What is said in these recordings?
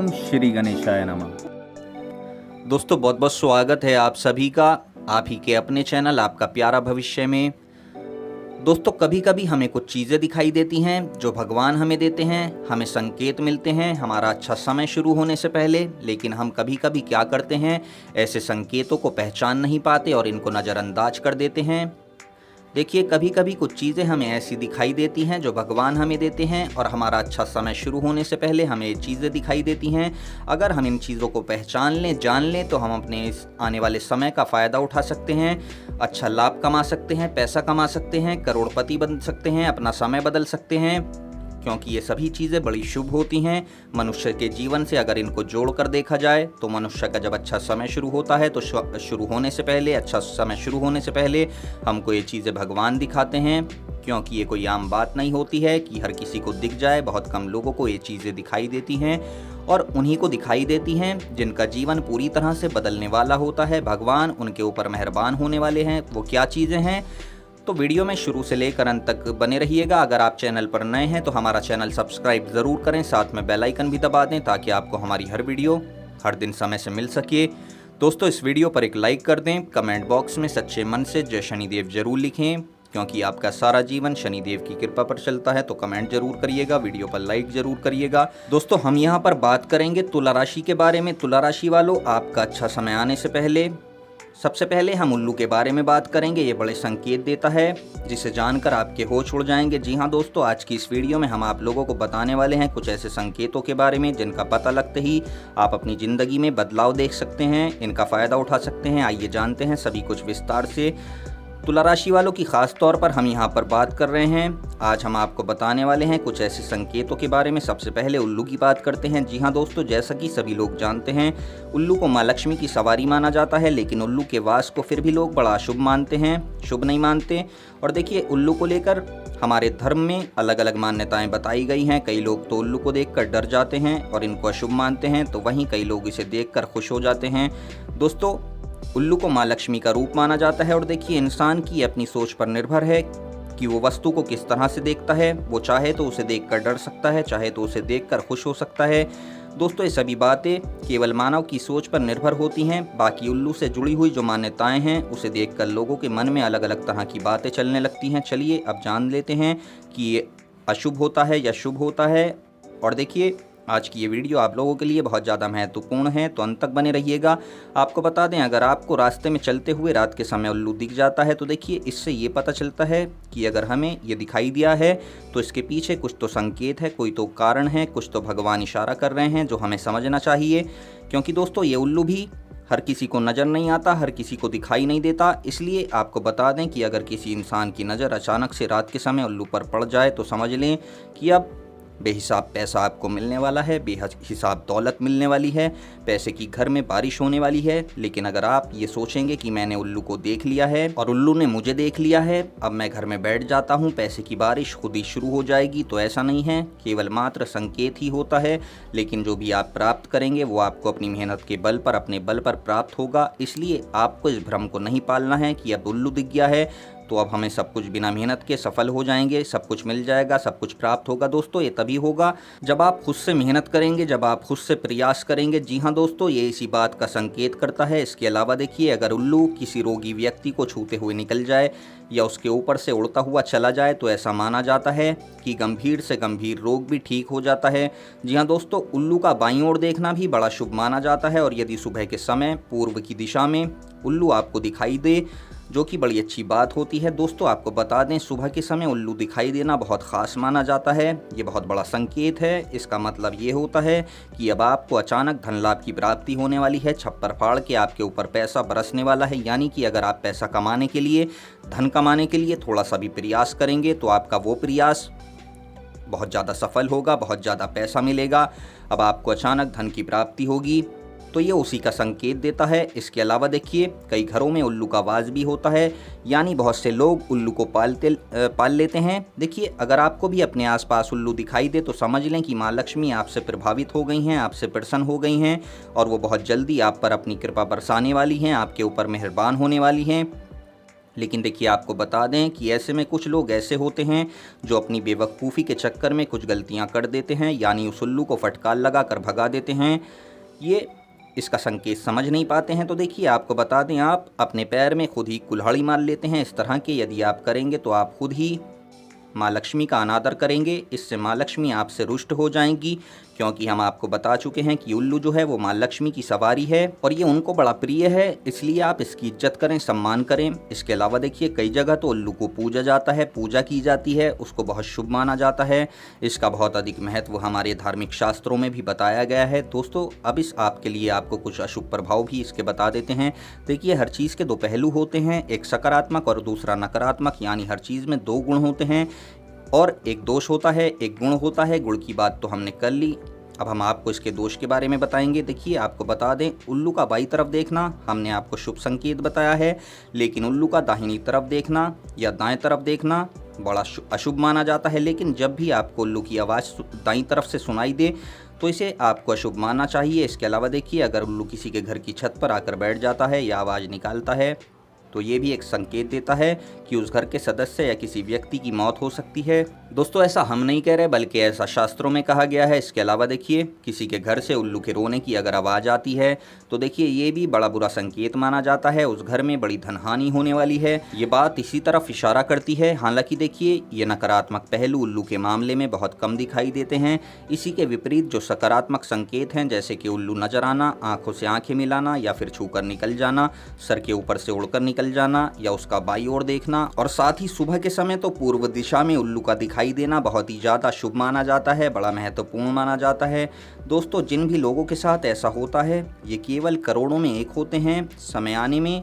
ओम श्री गणेशाय नमः। दोस्तों बहुत बहुत स्वागत है आप सभी का आप ही के अपने चैनल आपका प्यारा भविष्य में। दोस्तों कभी कभी हमें कुछ चीज़ें दिखाई देती हैं जो भगवान हमें देते हैं, हमें संकेत मिलते हैं हमारा अच्छा समय शुरू होने से पहले। लेकिन हम कभी कभी क्या करते हैं, ऐसे संकेतों को पहचान नहीं पाते और इनको नज़रअंदाज कर देते हैं। देखिए कभी कभी कुछ चीज़ें हमें ऐसी दिखाई देती हैं जो भगवान हमें देते हैं और हमारा अच्छा समय शुरू होने से पहले हमें ये चीज़ें दिखाई देती हैं। अगर हम इन चीज़ों को पहचान लें, जान लें, तो हम अपने इस आने वाले समय का फ़ायदा उठा सकते हैं, अच्छा लाभ कमा सकते हैं, पैसा कमा सकते हैं, करोड़पति बन सकते हैं, अपना समय बदल सकते हैं। क्योंकि ये सभी चीज़ें बड़ी शुभ होती हैं मनुष्य के जीवन से। अगर इनको जोड़कर देखा जाए तो मनुष्य का जब अच्छा समय शुरू होता है तो शुरू होने से पहले, अच्छा समय शुरू होने से पहले हमको ये चीज़ें भगवान दिखाते हैं। क्योंकि ये कोई आम बात नहीं होती है कि हर किसी को दिख जाए, बहुत कम लोगों को ये चीज़ें दिखाई देती हैं और उन्हीं को दिखाई देती हैं जिनका जीवन पूरी तरह से बदलने वाला होता है। भगवान उनके ऊपर मेहरबान होने वाले हैं। वो क्या चीज़ें हैं, तो वीडियो में शुरू से लेकर अंत तक बने रहिएगा। अगर आप चैनल पर नए हैं तो हमारा चैनल सब्सक्राइब ज़रूर करें, साथ में बेल आइकन भी दबा दें ताकि आपको हमारी हर वीडियो हर दिन समय से मिल सके। दोस्तों इस वीडियो पर एक लाइक कर दें, कमेंट बॉक्स में सच्चे मन से जय शनिदेव जरूर लिखें। क्योंकि आपका सारा जीवन शनिदेव की कृपा पर चलता है, तो कमेंट जरूर करिएगा, वीडियो पर लाइक जरूर करिएगा। दोस्तों हम यहाँ पर बात करेंगे तुला राशि के बारे में। तुला राशि वालों, आपका अच्छा समय आने से पहले सबसे पहले हम उल्लू के बारे में बात करेंगे। ये बड़े संकेत देता है जिसे जानकर आपके होश उड़ जाएंगे। जी हाँ दोस्तों, आज की इस वीडियो में हम आप लोगों को बताने वाले हैं कुछ ऐसे संकेतों के बारे में जिनका पता लगते ही आप अपनी ज़िंदगी में बदलाव देख सकते हैं, इनका फ़ायदा उठा सकते हैं। आइए जानते हैं सभी कुछ विस्तार से। तुला राशि वालों की खास तौर पर हम यहाँ पर बात कर रहे हैं। आज हम आपको बताने वाले हैं कुछ ऐसे संकेतों के बारे में। सबसे पहले उल्लू की बात करते हैं। जी हाँ दोस्तों, जैसा कि सभी लोग जानते हैं उल्लू को माँ लक्ष्मी की सवारी माना जाता है, लेकिन उल्लू के वास को फिर भी लोग बड़ा अशुभ मानते हैं, शुभ नहीं मानते। और देखिए उल्लू को लेकर हमारे धर्म में अलग अलग मान्यताएं बताई गई हैं। कई लोग तो उल्लू को देखकर डर जाते हैं और इनको अशुभ मानते हैं, तो वहीं कई लोग इसे देखकर खुश हो जाते हैं। दोस्तों उल्लू को माँ लक्ष्मी का रूप माना जाता है और देखिए इंसान की अपनी सोच पर निर्भर है कि वो वस्तु को किस तरह से देखता है। वो चाहे तो उसे देखकर डर सकता है, चाहे तो उसे देखकर खुश हो सकता है। दोस्तों ये सभी बातें केवल मानव की सोच पर निर्भर होती हैं। बाकी उल्लू से जुड़ी हुई जो मान्यताएं हैं उसे देखकर लोगों के मन में अलग अलग तरह की बातें चलने लगती हैं। चलिए अब जान लेते हैं कि ये अशुभ होता है या शुभ होता है। और देखिए आज की ये वीडियो आप लोगों के लिए बहुत ज़्यादा महत्वपूर्ण है, तो अंत तक बने रहिएगा। आपको बता दें, अगर आपको रास्ते में चलते हुए रात के समय उल्लू दिख जाता है तो देखिए इससे ये पता चलता है कि अगर हमें ये दिखाई दिया है तो इसके पीछे कुछ तो संकेत है, कोई तो कारण है, कुछ तो भगवान इशारा कर रहे हैं जो हमें समझना चाहिए। क्योंकि दोस्तों ये उल्लू भी हर किसी को नज़र नहीं आता, हर किसी को दिखाई नहीं देता। इसलिए आपको बता दें कि अगर किसी इंसान की नज़र अचानक से रात के समय उल्लू पर पड़ जाए तो समझ लें कि अब बेहिसाब पैसा आपको मिलने वाला है, बेहिसाब दौलत मिलने वाली है, पैसे की घर में बारिश होने वाली है। लेकिन अगर आप ये सोचेंगे कि मैंने उल्लू को देख लिया है और उल्लू ने मुझे देख लिया है, अब मैं घर में बैठ जाता हूँ, पैसे की बारिश खुद ही शुरू हो जाएगी, तो ऐसा नहीं है। केवल मात्र संकेत ही होता है। लेकिन जो भी आप प्राप्त करेंगे वो आपको अपनी मेहनत के बल पर, अपने बल पर प्राप्त होगा। इसलिए आपको इस भ्रम को नहीं पालना है कि अब उल्लू दिख गया है तो अब हमें सब कुछ बिना मेहनत के सफल हो जाएंगे, सब कुछ मिल जाएगा, सब कुछ प्राप्त होगा। दोस्तों ये तभी होगा जब आप खुद से मेहनत करेंगे, जब आप खुद से प्रयास करेंगे। जी हाँ दोस्तों, ये इसी बात का संकेत करता है। इसके अलावा देखिए अगर उल्लू किसी रोगी व्यक्ति को छूते हुए निकल जाए या उसके ऊपर से उड़ता हुआ चला जाए तो ऐसा माना जाता है कि गंभीर से गंभीर रोग भी ठीक हो जाता है। जी हाँ दोस्तों, उल्लू का बाईं ओर देखना भी बड़ा शुभ माना जाता है। और यदि सुबह के समय पूर्व की दिशा में उल्लू आपको दिखाई दे, जो कि बड़ी अच्छी बात होती है। दोस्तों आपको बता दें, सुबह के समय उल्लू दिखाई देना बहुत ख़ास माना जाता है। ये बहुत बड़ा संकेत है। इसका मतलब ये होता है कि अब आपको अचानक धन लाभ की प्राप्ति होने वाली है। छप्पर फाड़ के आपके ऊपर पैसा बरसने वाला है। यानी कि अगर आप पैसा कमाने के लिए, धन कमाने के लिए थोड़ा सा भी प्रयास करेंगे तो आपका वो प्रयास बहुत ज़्यादा सफल होगा, बहुत ज़्यादा पैसा मिलेगा। अब आपको अचानक धन की प्राप्ति होगी, तो ये उसी का संकेत देता है। इसके अलावा देखिए कई घरों में उल्लू का वास भी होता है, यानी बहुत से लोग उल्लू को पाल लेते हैं। देखिए अगर आपको भी अपने आसपास उल्लू दिखाई दे तो समझ लें कि माँ लक्ष्मी आपसे प्रभावित हो गई हैं, आपसे प्रसन्न हो गई हैं और वो बहुत जल्दी आप पर अपनी कृपा बरसाने वाली हैं, आपके ऊपर मेहरबान होने वाली हैं। लेकिन देखिए आपको बता दें कि ऐसे में कुछ लोग ऐसे होते हैं जो अपनी बेवकूफ़ी के चक्कर में कुछ गलतियां कर देते हैं, यानी उस उल्लू को फटकार लगा कर भगा देते हैं। ये इसका संकेत समझ नहीं पाते हैं। तो देखिए आपको बता दें, आप अपने पैर में खुद ही कुल्हाड़ी मार लेते हैं। इस तरह के यदि आप करेंगे तो आप खुद ही माँ लक्ष्मी का अनादर करेंगे। इससे माँ लक्ष्मी आपसे रुष्ट हो जाएंगी, क्योंकि हम आपको बता चुके हैं कि उल्लू जो है वो माँ लक्ष्मी की सवारी है और ये उनको बड़ा प्रिय है, इसलिए आप इसकी इज्जत करें, सम्मान करें। इसके अलावा देखिए कई जगह तो उल्लू को पूजा जाता है, पूजा की जाती है, उसको बहुत शुभ माना जाता है। इसका बहुत अधिक महत्व हमारे धार्मिक शास्त्रों में भी बताया गया है। दोस्तों अब इस आपके लिए आपको कुछ अशुभ प्रभाव भी इसके बता देते हैं। देखिए हर चीज़ के दो पहलू होते हैं, एक सकारात्मक और दूसरा नकारात्मक, यानी हर चीज़ में दो गुण होते हैं और एक दोष होता है, एक गुण होता है। गुण की बात तो हमने कर ली, अब हम आपको इसके दोष के बारे में बताएंगे। देखिए आपको बता दें, उल्लू का बाईं तरफ देखना हमने आपको शुभ संकेत बताया है, लेकिन उल्लू का दाहिनी तरफ देखना या दाएं तरफ देखना बड़ा अशुभ माना जाता है। लेकिन जब भी आपको उल्लू की आवाज़ दाईं तरफ से सुनाई दे तो इसे आपको अशुभ मानना चाहिए। इसके अलावा देखिए अगर उल्लू किसी के घर की छत पर आकर बैठ जाता है या आवाज़ निकालता है तो ये भी एक संकेत देता है कि उस घर के सदस्य या किसी व्यक्ति की मौत हो सकती है। दोस्तों ऐसा हम नहीं कह रहे, बल्कि ऐसा शास्त्रों में कहा गया है। इसके अलावा देखिए किसी के घर से उल्लू के रोने की अगर आवाज़ आती है तो देखिए ये भी बड़ा बुरा संकेत माना जाता है, उस घर में बड़ी धनहानि होने वाली है। ये बात इसी तरफ इशारा करती है। हालांकि देखिए ये नकारात्मक पहलू उल्लू के मामले में बहुत कम दिखाई देते हैं। इसी के विपरीत जो सकारात्मक संकेत हैं, जैसे कि उल्लू नजर आना, आंखों से आंखें मिलाना या फिर छूकर निकल जाना, सर के ऊपर से उड़कर निकल जाना या उसका बाईं ओर देखना, और साथ ही सुबह के समय तो पूर्व दिशा में उल्लू का दिखाई देना बहुत ही ज़्यादा शुभ माना जाता है, बड़ा महत्वपूर्ण माना जाता है। दोस्तों जिन भी लोगों के साथ ऐसा होता है ये केवल करोड़ों में एक होते हैं। समय आने में,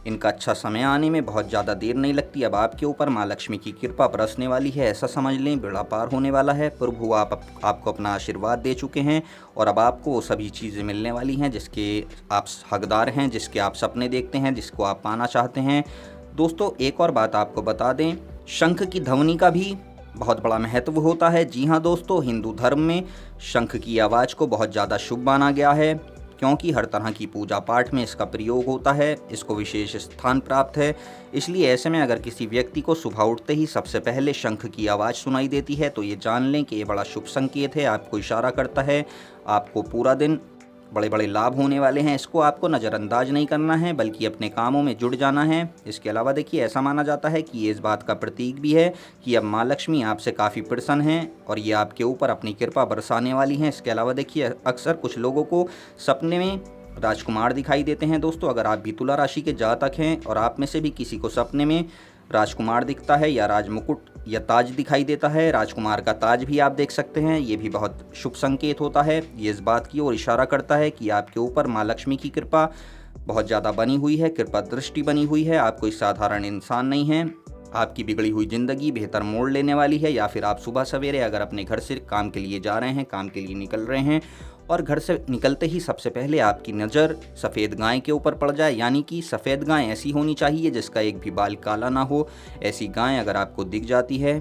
इनका अच्छा समय आने में बहुत ज़्यादा देर नहीं लगती। अब आपके ऊपर माँ लक्ष्मी की कृपा बरसने वाली है, ऐसा समझ लें, बेड़ा पार होने वाला है। प्रभु आपको अपना आशीर्वाद दे चुके हैं और अब आपको वो सभी चीज़ें मिलने वाली हैं जिसके आप हकदार हैं, जिसके आप सपने देखते हैं, जिसको आप पाना चाहते हैं। दोस्तों एक और बात आपको बता दें, शंख की ध्वनि का भी बहुत बड़ा महत्व होता है। जी हाँ दोस्तों, हिंदू धर्म में शंख की आवाज़ को बहुत ज़्यादा शुभ माना गया है, क्योंकि हर तरह की पूजा पाठ में इसका प्रयोग होता है, इसको विशेष स्थान प्राप्त है। इसलिए ऐसे में अगर किसी व्यक्ति को सुबह उठते ही सबसे पहले शंख की आवाज़ सुनाई देती है तो ये जान लें कि ये बड़ा शुभ संकेत है, आपको इशारा करता है आपको पूरा दिन बड़े बड़े लाभ होने वाले हैं। इसको आपको नज़रअंदाज नहीं करना है, बल्कि अपने कामों में जुट जाना है। इसके अलावा देखिए ऐसा माना जाता है कि ये इस बात का प्रतीक भी है कि अब माँ लक्ष्मी आपसे काफ़ी प्रसन्न हैं और ये आपके ऊपर अपनी कृपा बरसाने वाली हैं। इसके अलावा देखिए अक्सर कुछ लोगों को सपने में राजकुमार दिखाई देते हैं। दोस्तों अगर आप भी तुला राशि के जातक हैं और आप में से भी किसी को सपने में राजकुमार दिखता है या राजमुकुट या ताज दिखाई देता है, राजकुमार का ताज भी आप देख सकते हैं, ये भी बहुत शुभ संकेत होता है। ये इस बात की ओर इशारा करता है कि आपके ऊपर माँ लक्ष्मी की कृपा बहुत ज़्यादा बनी हुई है, कृपा दृष्टि बनी हुई है। आप कोई साधारण इंसान नहीं हैं, आपकी बिगड़ी हुई ज़िंदगी बेहतर मोड़ लेने वाली है। या फिर आप सुबह सवेरे अगर अपने घर से काम के लिए जा रहे हैं, काम के लिए निकल रहे हैं और घर से निकलते ही सबसे पहले आपकी नज़र सफ़ेद गाय के ऊपर पड़ जाए, यानी कि सफ़ेद गाय ऐसी होनी चाहिए जिसका एक भी बाल काला ना हो, ऐसी गाय अगर आपको दिख जाती है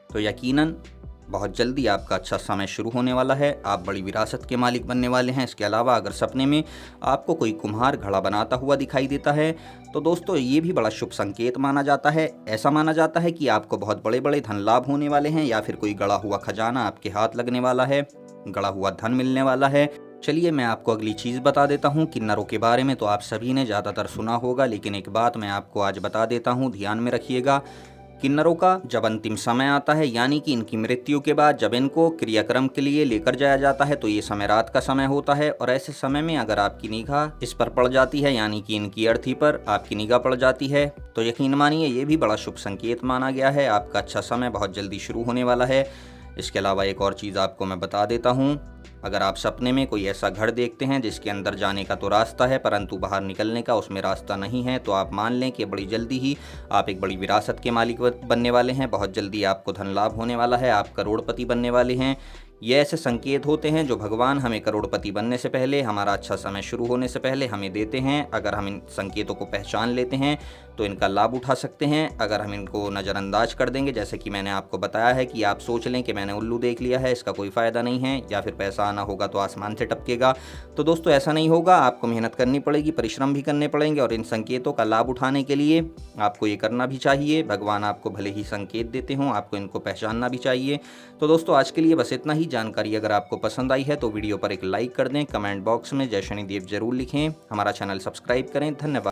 तो यकीनन बहुत जल्दी आपका अच्छा समय शुरू होने वाला है, आप बड़ी विरासत के मालिक बनने वाले हैं। इसके अलावा अगर सपने में आपको कोई कुम्हार घड़ा बनाता हुआ दिखाई देता है तो दोस्तों ये भी बड़ा शुभ संकेत माना जाता है। ऐसा माना जाता है कि आपको बहुत बड़े बड़े धन लाभ होने वाले हैं या फिर कोई गड़ा हुआ खजाना आपके हाथ लगने वाला है, गड़ा हुआ धन मिलने वाला है। चलिए मैं आपको अगली चीज़ बता देता हूँ। किन्नरों के बारे में तो आप सभी ने ज़्यादातर सुना होगा, लेकिन एक बात मैं आपको आज बता देता हूँ, ध्यान में रखिएगा। किन्नरों का जब अंतिम समय आता है, यानी कि इनकी मृत्यु के बाद जब इनको क्रियाक्रम के लिए लेकर जाया जाता है तो ये समय रात का समय होता है और ऐसे समय में अगर आपकी निगाह इस पर पड़ जाती है, यानी कि इनकी अर्थी पर आपकी निगाह पड़ जाती है तो यकीन मानिए ये भी बड़ा शुभ संकेत माना गया है, आपका अच्छा समय बहुत जल्दी शुरू होने वाला है। इसके अलावा एक और चीज़ आपको मैं बता देता हूँ, अगर आप सपने में कोई ऐसा घर देखते हैं जिसके अंदर जाने का तो रास्ता है परंतु बाहर निकलने का उसमें रास्ता नहीं है, तो आप मान लें कि बड़ी जल्दी ही आप एक बड़ी विरासत के मालिक बनने वाले हैं, बहुत जल्दी आपको धन लाभ होने वाला है, आप करोड़पति बनने वाले हैं। ये ऐसे संकेत होते हैं जो भगवान हमें करोड़पति बनने से पहले, हमारा अच्छा समय शुरू होने से पहले हमें देते हैं। अगर हम इन संकेतों को पहचान लेते हैं तो इनका लाभ उठा सकते हैं। अगर हम इनको नज़रअंदाज कर देंगे, जैसे कि मैंने आपको बताया है कि आप सोच लें कि मैंने उल्लू देख लिया है, इसका कोई फ़ायदा नहीं है, या फिर पैसा आना होगा तो आसमान से टपकेगा, तो दोस्तों ऐसा नहीं होगा। आपको मेहनत करनी पड़ेगी, परिश्रम भी करने पड़ेंगे, और इन संकेतों का लाभ उठाने के लिए आपको ये करना भी चाहिए। भगवान आपको भले ही संकेत देते हों, आपको इनको पहचानना भी चाहिए। तो दोस्तों आज के लिए बस इतना ही। जानकारी अगर आपको पसंद आई है तो वीडियो पर एक लाइक कर दें, कमेंट बॉक्स में जय शनिदेव जरूर लिखें, हमारा चैनल सब्सक्राइब करें। धन्यवाद।